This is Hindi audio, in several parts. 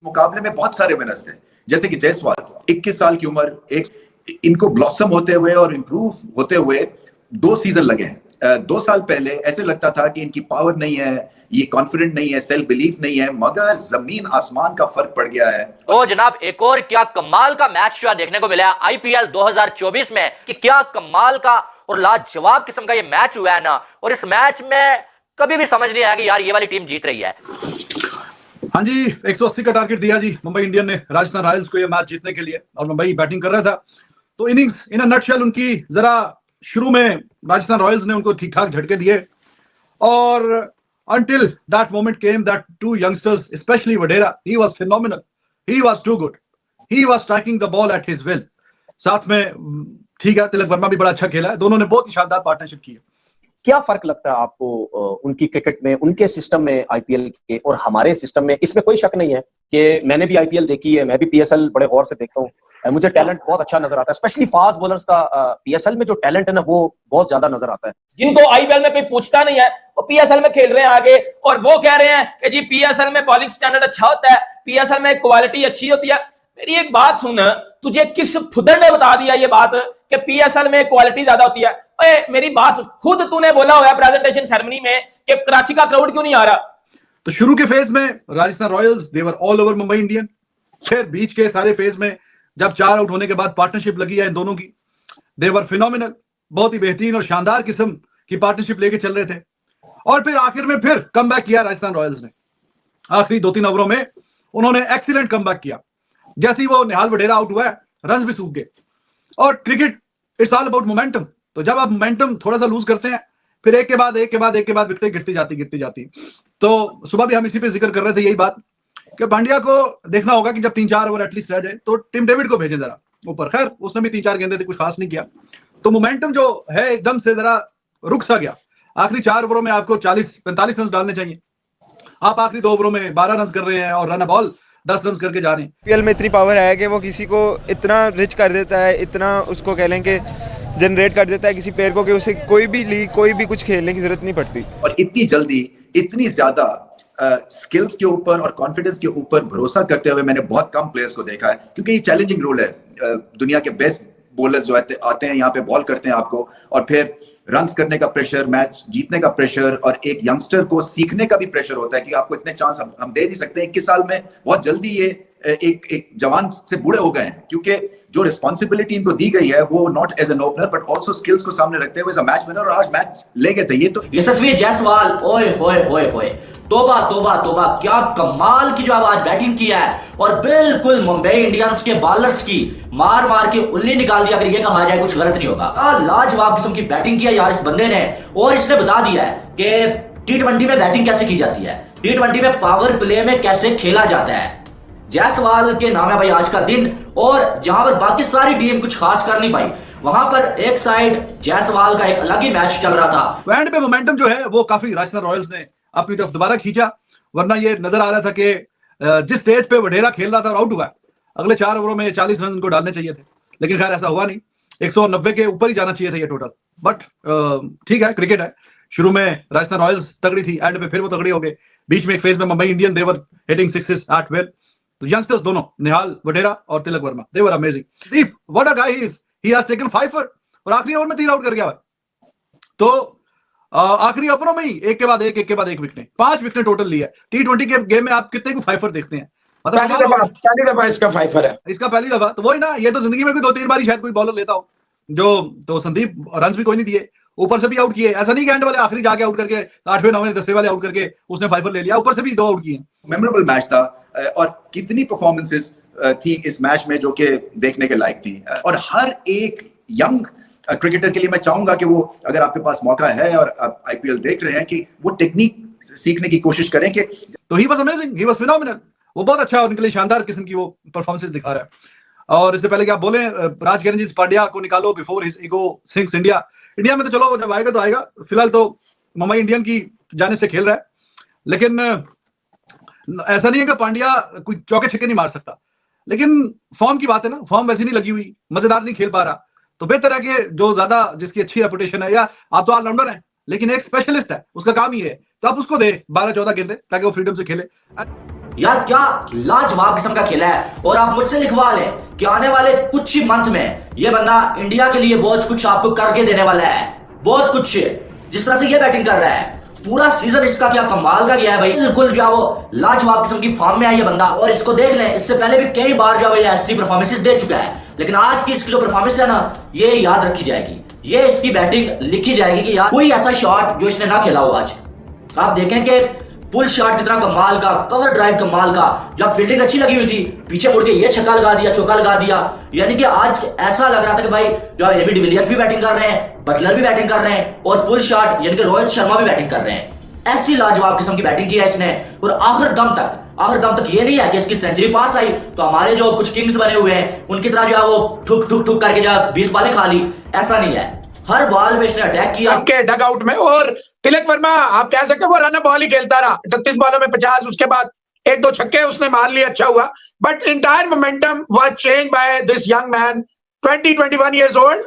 मुकाबले में बहुत सारे विनर्स थे, जैसे कि जायसवाल 21 साल की उम्र, एक इनको ब्लॉसम होते हुए और इंप्रूव होते हुए 2 सीजन लगे हैं। 2 साल पहले ऐसे लगता था कि इनकी पावर नहीं है, ये कॉन्फिडेंट नहीं है, सेल्फ बिलीफ नहीं है, मगर जमीन आसमान का फर्क पड़ गया है। तो जनाब एक और क्या कमाल का मैच देखने को मिला आईपीएल 2024 में, कि क्या कमाल का और लाजवाब किस्म का ये मैच हुआ है ना। और इस मैच में कभी भी समझ नहीं आया कि यार ये वाली टीम जीत रही है। हाँ जी, 180 का टारगेट दिया जी मुंबई इंडियन ने राजस्थान रॉयल्स को ये मैच जीतने के लिए, और मुंबई बैटिंग कर रहा था। तो इनिंग्स इन अ नटशेल उनकी जरा शुरू में राजस्थान रॉयल्स ने उनको ठीक ठाक झटके दिए, और until that moment came that 2 youngsters, especially Vadera, he was phenomenal, he was too good, he was striking the ball at his will। साथ में ठीक है, तिलक वर्मा भी बड़ा अच्छा खेला है, दोनों ने बहुत ही शानदार पार्टनरशिप की है। क्या फर्क लगता है आपको उनकी क्रिकेट में, उनके सिस्टम में आईपीएल के और हमारे सिस्टम में? इसमें कोई शक नहीं है कि मैंने भी आईपीएल देखी है, मैं भी पीएसएल बड़े गौर से देखता हूँ, मुझे टैलेंट बहुत अच्छा नजर आता है, स्पेशली फास्ट बॉलर्स का पीएसएल में जो टैलेंट है ना वो बहुत ज्यादा नजर आता है। जिनको आईपीएल में कोई पूछता नहीं है वो पीएसएल में खेल रहे हैं आगे, और वो कह रहे हैं कि जी पीएसएल में बॉलिंग स्टैंडर्ड अच्छा होता है, पीएसएल में क्वालिटी अच्छी होती है। मेरी एक बात सुन, तुझे किस फुदर ने बता दिया ये बात कि पीएसएल में क्वालिटी ज्यादा होती है? ओए मेरी बात, खुद तूने बोला हुआ है प्रेजेंटेशन सेरेमनी में कि कराची का क्राउड क्यों नहीं आ रहा। तो शुरू के फेज में Rajasthan Royals they were all over Mumbai Indian, फिर बीच के सारे फेज में जब 4 आउट होने के बाद पार्टनरशिप लगी है इन दोनों की, दे वर फिनोमिनल, बहुत ही बेहतरीन और शानदार किस्म की पार्टनरशिप लेके चल रहे थे। और फिर आखिर में फिर कमबैक किया राजस्थान रॉयल्स ने, आखिरी 2-3 ओवरों में उन्होंने एक्सीलेंट कमबैक किया। जैसे ही वो निहाल वडेरा आउट हुआ है, रन भी सूख गए। और cricket it's all about momentum, तो जब आप मोमेंटम थोड़ा सा लूज करते हैं, फिर एक के बाद विकेट गिरती जाती। तो सुबह भी हम इसी पे जिक्र कर रहे थे यही बात कि पांड्या को देखना होगा कि जब 3-4 ओवर एटलीस्ट रह जाए तो टिम डेविड को भेजे जरा ऊपर। खैर उसने भी 3-4 गेंदे थे, कुछ खास नहीं किया, तो मोमेंटम जो है एकदम से जरा रुक सा गया। आखिरी 4 ओवरों में आपको 40-45 रन डालने चाहिए, आप आखिरी 2 ओवरों में 12 रन कर रहे हैं और रन बॉल 10 रन करके जा रहे हैं। आईपीएल में इतनी पावर है कि वो किसी को इतना रिच कर देता है, इतना उसको कह लें कि जनरेट कर देता है किसी प्लेयर को कि उसे कोई भी लीग कोई भी कुछ खेलने की जरूरत नहीं पड़ती। और इतनी जल्दी इतनी ज्यादा स्किल्स के ऊपर और कॉन्फिडेंस के ऊपर भरोसा करते हुए मैंने बहुत कम प्लेयर्स को देखा है, क्योंकि ये चैलेंजिंग रोल है। दुनिया के बेस्ट बॉलर्स जो आते हैं यहाँ पे बॉल करते हैं आपको, और फिर रन्स करने का प्रेशर, मैच जीतने का प्रेशर, और एक यंगस्टर को सीखने का भी प्रेशर होता है कि आपको इतने चांस हम दे नहीं सकते। 21 साल में बहुत जल्दी ये एक जवान से बूढ़े हो गए हैं, क्योंकि जो रिस्पॉन्सिबिलिटी इनको दी गई है वो not as an opener but also skills को सामने रखते हुए एज अ मैच विनर, और आज मैच ले गए थे। ये तो यशस्वी जायसवाल, ओए होए होए होए, तोबा तोबा तोबा, क्या कमाल की जो आज बैटिंग किया है, और बिल्कुल मुंबई इंडियंस के बॉलर्स की मार मार के उल्ली निकाल दिया, अगर ये कहा जाए कुछ गलत नहीं होगा। लाजवाब किस्म की बैटिंग किया यार इस बंदे ने, और इसने बता दिया है कि T20 में बैटिंग कैसे की जाती है, T20 में पावर प्ले में कैसे खेला जाता है। जायसवाल के नाम है भाई आज का दिन, और जहां पर बाकी सारी टीम कुछ खास कर नहीं पाई, वहां पर एक साइड जायसवाल का एक अलग ही मैच चल रहा था। एंड पे मोमेंटम जो है वो काफी राजस्थान रॉयल्स ने अपनी तरफ दोबारा खींचा, वरना ये नजर आ रहा था कि जिस स्टेज पे वडेरा खेल रहा था और आउट हुआ, अगले 4 ओवरों में 40 रन को डालने चाहिए थे, लेकिन खैर ऐसा हुआ नहीं। 190 के ऊपर ही जाना चाहिए था ये टोटल, बट ठीक है, क्रिकेट है। शुरू में राजस्थान रॉयल्स तगड़ी थी, एंड पे फिर वो तगड़ी हो गए। बीच में एक फेज में Mumbai Indian they were hitting sixes at will. तो यंगस्टर्स दोनों, निहाल वडेरा और Tilak Varma, they were amazing. Deep, what a guy he is, he has taken 5 four, और आखिरी ओवर में 3 आउट कर गया। तो आखिरी ओवरों में ही एक के बाद एक विकेट, 5 विकेट टोटल लिया। T20 के गेम में आप कितने को 5 देखते हैं? मतलब पहली दफा इसका 5 है, इसका पहली दफा। तो वही ना, ये तो जिंदगी में कोई 2-3 बार शायद कोई बॉलर लेता हो जो, तो संदीप रन भी कोई नहीं दिए, ऊपर से भी आउट किए। ऐसा नहीं कि एंड वाले आखिरी जाके आउट करके 8वें 9वें 10वें वाले आउट करके उसने 5 ले लिया, ऊपर से भी 2 आउट किए। मेमोरेबल मैच था, और कितनी परफॉर्मेंसेस थी इस मैच में जो कि देखने के लायक थी। और हर एक यंग क्रिकेटर के लिए मैं चाहूंगा कि वो, अगर आपके पास मौका है और आप आईपीएल देख रहे हैं, कि वो टेक्निक सीखने की कोशिश करें। कि तो he was amazing, he was phenomenal, वो बहुत अच्छा, उनके लिए शानदार किस्म की वो परफॉर्मेंस दिखा रहा है। और इससे पहले कि आप बोले राजगिरन पांड्या को निकालो before his ego sinks India में, तो चलो जब आएगा तो आएगा। फिलहाल तो मुंबई इंडियन की जानिब से खेल रहा है, लेकिन ऐसा नहीं है कि पांड्या कोई चौके छक्के नहीं मार सकता, लेकिन फॉर्म की बात है ना, फॉर्म वैसी नहीं लगी हुई, मजेदार नहीं खेल पा रहा। तो बेहतर है कि जो ज्यादा, जिसकी अच्छी रेपुटेशन है, या आप तो ऑलराउंडर हैं लेकिन एक स्पेशलिस्ट है, उसका काम ही है, तो आप उसको दे 12-14 गेंदे ताकि वो फ्रीडम से खेले। यार क्या लाजवाब किस्म का खेला है। और आप मुझसे लिखवा लें कि आने वाले कुछ ही मंथ में ये बंदा इंडिया के लिए बहुत कुछ आपको करके देने वाला है, बहुत कुछ। जिस तरह से ये बैटिंग कर रहा है, पूरा सीजन इसका क्या कमाल का गया है भाई, बिल्कुल जो है वो लाजवाब किस्म की फॉर्म में है ये बंदा। और इसको देख लें, इससे पहले भी कई बार जो है ये ऐसी परफॉर्मेंसेस दे चुका है, लेकिन आज की इसकी जो परफॉर्मेंस है ना, ये याद रखी जाएगी, ये इसकी बैटिंग लिखी जाएगी कि यार कोई ऐसा शॉट जो इसने ना खेला हो आज। आप देखें कि पुल शॉट कितना कमाल का, कवर ड्राइव कमाल का, जब फील्डिंग अच्छी लगी हुई थी पीछे मुड़ के ये छक्का लगा दिया, चौका लगा दिया। यानी कि आज ऐसा लग रहा था कि भाई जो एबी डिविलियर्स भी बैटिंग कर रहे हैं, बटलर भी बैटिंग कर रहे हैं, और पुल शॉट यानी कि रोहित शर्मा भी बैटिंग कर रहे हैं। ऐसी लाजवाब किस्म की बैटिंग की है इसने। और आखिर दम तक ये नहीं है कि इसकी सेंचुरी पास आई तो हमारे जो कुछ किंग्स बने हुए हैं उनकी तरह जो है वो ठुक ठुक ठुक करके जो 20 बालें खा ली, ऐसा नहीं है। हर बॉल में इसने अटैक किया आपके डग आउट में। और तिलक वर्मा आप कह सकते हो वो रन बॉल ही खेलता रहा, 38 बॉलों में 50, उसके बाद 1-2 छक्के उसने मार लिए, अच्छा हुआ। But entire momentum was change by this young man 20-21 years old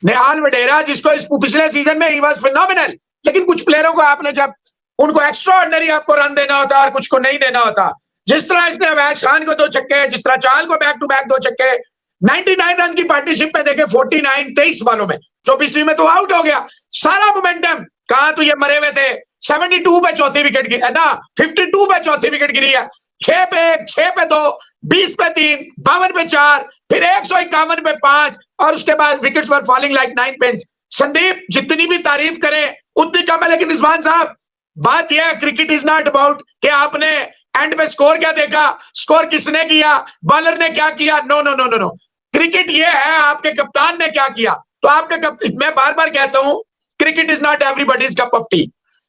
Nehal Wadhera, जिसको इस पिछले सीजन में ही वाज फिनोमिनल। लेकिन कुछ प्लेयरों को आपने जब उनको एक्स्ट्रा ऑर्डिनरी आपको रन देना होता है और कुछ को नहीं देना होता, जिस तरह इसने अवैश खान को 2 छक्के, जिस तरह चाहल को बैक टू बैक 2 छक्के, 99 रन की पार्टनरशिप में देखे 49 23 बॉलों में, 24वीं में तो आउट हो गया। सारा मोमेंटम कहां तो ये मरे हुए थे। 72 पे चौथी विकेट गिरी है ना, 52 पे चौथी विकेट गिरी है, 6 पे 1, 6 पे 2, 20 पे 3, 52 पे 4, फिर 151 पे 5, और उसके बाद विकेट्स वर फॉलिंग लाइक 9 पिन्स। संदीप जितनी भी तारीफ करें उतनी कम है, लेकिन रिजवान साहब बात यह है, क्रिकेट इज नॉट अबाउट कि आपने एंड में स्कोर क्या देखा, स्कोर किसने किया, बॉलर ने क्या किया। No no no no no, cricket ये है आपके कप्तान ने क्या किया। तो आपके मैं बार बार कहता हूं, cricket is not everybody's cup of T.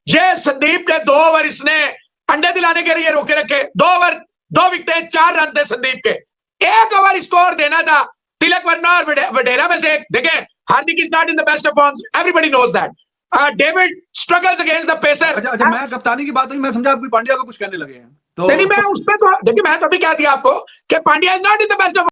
ये संदीप के 2 ओवर इसने अंडे दिलाने के लिए रोके रखे, 2 ओवर 2 विकेटें 4 रन थे संदीप के, 1 ओवर स्कोर देना था तिलक वर्मा और वडेरा में से। देखें, Hardik is not in the best of forms, everybody knows that. David struggles against the pacer. अच्छा, मैं कप्तानी की बात हुई, मैं समझा आप भी पांड्या को कुछ कहने लगे हैं तो नहीं, मैं उसमें तो देखिए, मैं तो अभी क्या दिया आपको कि Pandya is not in the best of